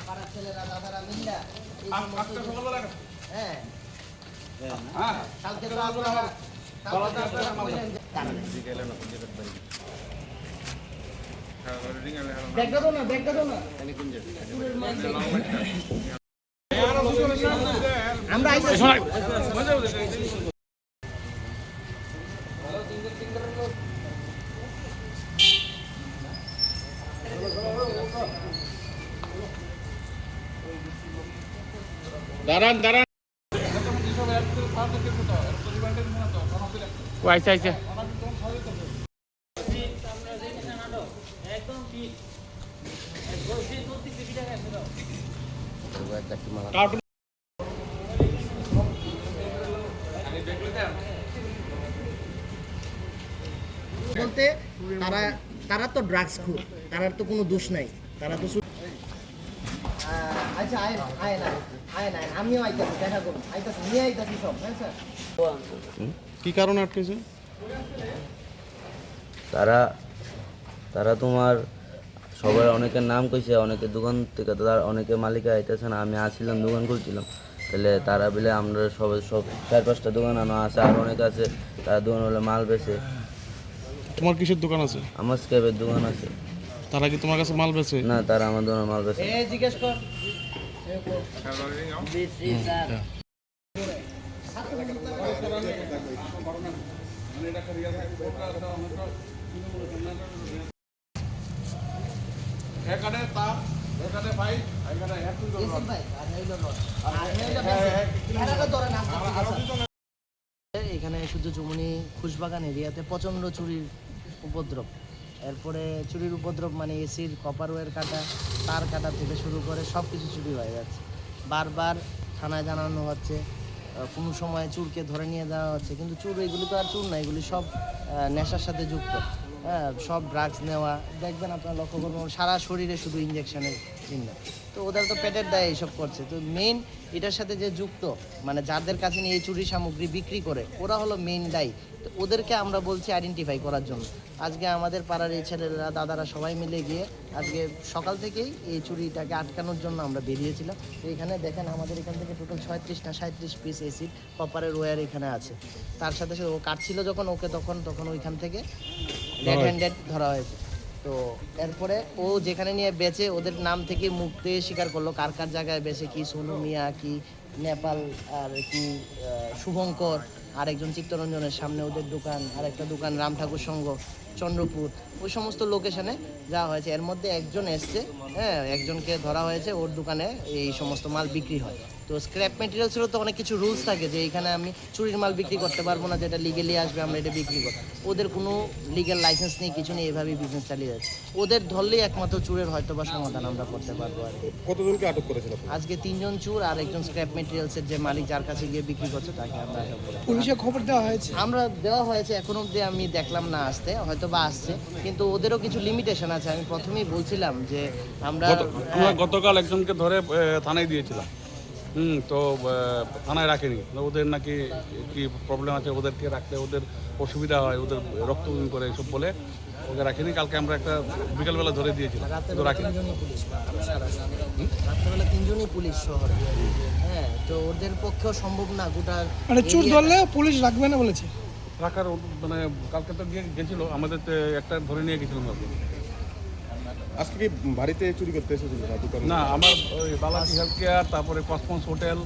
পাড়ার ছেলেরা দাদারা মিল্লা হ্যাঁ কালকে তো আপনারা আমরা দাঁড়ান দাঁড়ান আইসা আইসা বলতে তারা তো ড্রাগস খুর, তার তো কোনো দোষ নাই, তারা তো আচ্ছা আয় না আমিও আইতাছি, দেখা করুন আইতাছি, নিয়ে আইতাছি সব। হ্যাঁ স্যার, কি কারণে আটকেছে? তারা তোমার সবার অনেকের নাম কইছে, অনেকে দোকান থেকে তার অনেকে মালিকা আইতেছে না। আমি আসছিলাম দোকান খুলছিলাম, তাহলে তারা বলে আমরা সব 4-5টা দোকান আনা আছে, আর অনেক আছে তারা দোকান হলে মাল বেচে। তোমার কিসের দোকান আছে? আমার স্ক্যাপের দোকান আছে। তারা কি তোমার কাছে মাল বেচে? না, তারা আমার দোকানে মাল বেচে। জিজ্ঞেস কর। এখানে সূর্যচুমনি খুশবাগান এরিয়াতে প্রচণ্ড চুরির উপদ্রব। এরপরে চুরির উপদ্রব মানে এসির কপার ওয়্যার কাটা, তার কাটা থেকে শুরু করে সব কিছু চুরি হয়ে যাচ্ছে। বারবার থানায় জানানো হচ্ছে, কোনো সময় চুরকে ধরে নিয়ে যাওয়া হচ্ছে, কিন্তু চুর এগুলি তো আর চুর না, এগুলি সব নেশার সাথে যুক্ত। হ্যাঁ, সব ড্রাগস নেওয়া, দেখবেন আপনারা লক্ষ্য করবেন সারা শরীরে শুধু ইঞ্জেকশনের চিহ্ন। তো ওদের তো পেটের দায়ে এইসব করছে। তো মেইন এটার সাথে যে যুক্ত, মানে যাদের কাছে নিয়ে এই চুরি সামগ্রী বিক্রি করে, ওরা হলো মেইন দায়ী। তো ওদেরকে আমরা বলছি আইডেন্টিফাই করার জন্য। আজকে আমাদের পাড়ার এই ছেলেরা দাদারা সবাই মিলে গিয়ে আজকে সকাল থেকেই এই চুরিটাকে আটকানোর জন্য আমরা বেরিয়েছিলাম। তো এখানে দেখেন আমাদের এখান থেকে টোটাল 36 না 37 পিস এসির কপারের ওয়্যার এখানে আছে। তার সাথে সাথে ও কাটছিল যখন ওকে তখন ওইখান থেকে রেড হ্যান্ডেড ধরা হয়েছে। তো এরপরে ও যেখানে নিয়ে বেচে ওদের নাম থেকে মুখ দিয়ে স্বীকার করলো কার কার জায়গায় বেচে, কি সোনু মিয়া, কি নেপাল, আর কি শুভঙ্কর, আরেকজন চিত্তরঞ্জনের সামনে ওদের দোকান, আরেকটা দোকান রাম ঠাকুর সংঘ চন্দ্রপুর, ওই সমস্ত লোকেশনে যাওয়া হয়েছে। এর মধ্যে একজন এসছে, হ্যাঁ, একজনকে ধরা হয়েছে, ওর দোকানে এই সমস্ত মাল বিক্রি হয়। তো স্ক্র্যাপ মেটেরিয়ালসেরও তো অনেক কিছু রুলস থাকে যে এখানে আমি চুরির মাল বিক্রি করতে পারবো না, যেটা লিগেলি আসবে আমরা এটা বিক্রি করব। ওদের কোনো লিগ্যাল লাইসেন্স নেই, কিছু নেই, এভাবেই বিজনেস চালিয়ে যাচ্ছে। ওদের ধরলেই একমাত্র চুরের হয়তো বা সমাধান আমরা করতে পারবো। আর কতজনকে আটক করেছিল? আজকে 3 জন চুর আর একজন স্ক্র্যাপ মেটেরিয়ালসের যে মালিক, যার কাছে গিয়ে বিক্রি করছে, তাকে আমরা আটক করেছি। পুলিশে খবর দেওয়া হয়েছে? আমরা দেওয়া হয়েছে, এখন অবধি আমি দেখলাম না আসতে, হয়তো বা আসছে, কিন্তু ওদেরও কিছু লিমিটেশন আছে। আমি প্রথমেই বলছিলাম যে আমরা গতকাল একজনকে ধরে থানায় দিয়েছিলাম, তো থানায় রাখেনি। ওদের নাকি কি প্রবলেম আছে, ওদেরকে রাখলে ওদের অসুবিধা হয়, ওদের রক্ত করে এসব বলে ওকে রাখেনি। কালকে আমরা একটা বিকালবেলা ধরে দিয়েছিলাম, তো রাখিনি। রাত্রেবেলা 3 জনই পুলিশ শহরে, হ্যাঁ, তো ওদের পক্ষেও সম্ভব না গোটা মানে চুর ধরলে পুলিশ রাখবে না বলেছে। রাখার মানে কালকে তো গেছিল, আমাদের একটা ধরে নিয়ে গেছিলাম। আজকে কি বাড়িতে চুরি করতে এসেছিল? না, আমার বালাজি হেলথ কেয়ার, তারপরে কসমস হোটেল,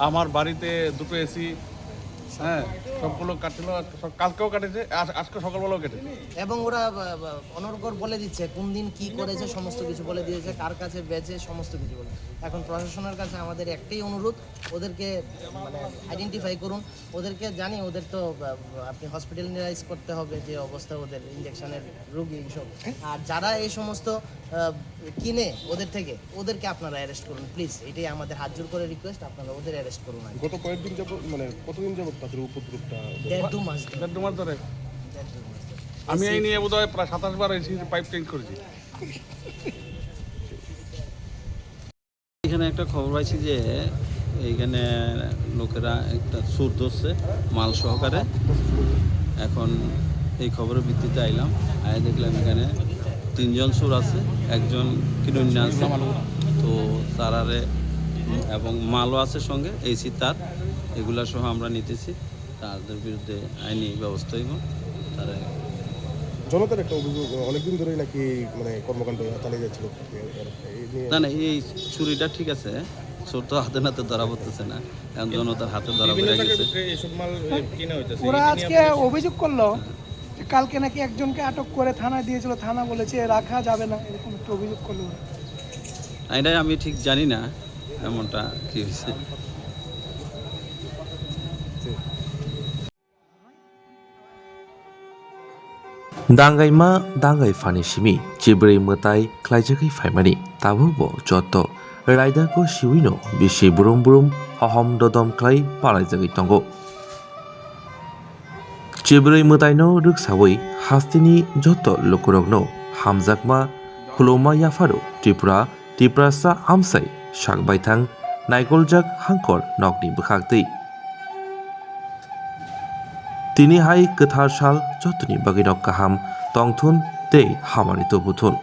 আমার বাড়িতে 2টো এসি, হ্যাঁ, সবগুলো কাটছিল। কালকেও কাটেছে, আজকে সকালবেলাও কেটেছে। এবং ওরা অনর্গল বলে দিচ্ছে কোন দিন কি করেছে, সমস্ত কিছু বলে দিয়েছে, কার কাছে বেচে, সমস্ত কিছু বলে। এখন প্রশাসনের কাছে আমাদের একটাই অনুরোধ, ওদেরকে মানে আইডেন্টিফাই করুন। ওদেরকে জানি ওদের তো আপনি হসপিটালাইজ করতে হবে, যে অবস্থা ওদের, ইঞ্জেকশনের রোগী এইসব। আর যারা এই সমস্ত কিনে ওদের থেকে, ওদেরকে আপনারা অ্যারেস্ট করুন প্লিজ, এটাই আমাদের হাত জোর করে রিকোয়েস্ট, আপনারা ওদের অ্যারেস্ট করুন। গত কয়েকদিন যাবত, মানে কতদিন যাবত তাদের উপদ্রবটা? 1.5-2 মাস ধরে আমি এই নিয়ে বোধহয় প্রায় 27 বার এসি পাইপ চেঞ্জ করেছি। এখানে একটা খবর পাইছি যে এইখানে লোকেরা একটা চোর ধরছে মাল সহকারে। এখন এই খবরের ভিত্তিতে আইলাম, দেখলাম এখানে 3 জন চোর আছে, একজন কিরণ্য আছে, তো তারারে এবং মালও আছে সঙ্গে এসি তার এগুলা সহ আমরা নিতেছি, তাদের বিরুদ্ধে আইনি ব্যবস্থা হইব। তারা জনতার একটা অভিযোগ অনেকদিন ধরেই নাকি মানে কর্মকাণ্ড চালিয়ে যাচ্ছিল এই নিয়ে না এই চুরিটা ঠিক আছে, চোর তো হাতে নাতে ধরা পড়তেছে না, এখন জনতার হাতে ধরা পড়ে গেছে। ওরা আজকে অভিযোগ করলো যে কালকে নাকি একজনকে আটক করে থানায় দিয়েছিল, থানা বলেছে রাখা যাবে না, এরকম একটা অভিযোগ করলো ওরা। এটাই আমি ঠিক জানি না এমনটা কি হয়েছে। दांगाइमा दांगाइ फानि सिमि चिब्रै मताइ ख्लाइजाखै फाइमानि ताबो ब जत राइदारको सिविनो बिसि बुरुम बुरुम हहम ददम ख्लाइ पालाइजागै तंगो चिब्रै मताइनो रुकसावै हास्तिनि जत लोकरगनो हामजाकमा खुलौमा याफारु त्रिपुरासा आमसाइ साकबायथां नाइकलजाक हांकर नकनि बोखागदै তিনি হাই गोथार साल जतनि बागैनो गाहाम तंथुन तै हामानि तो बुथुन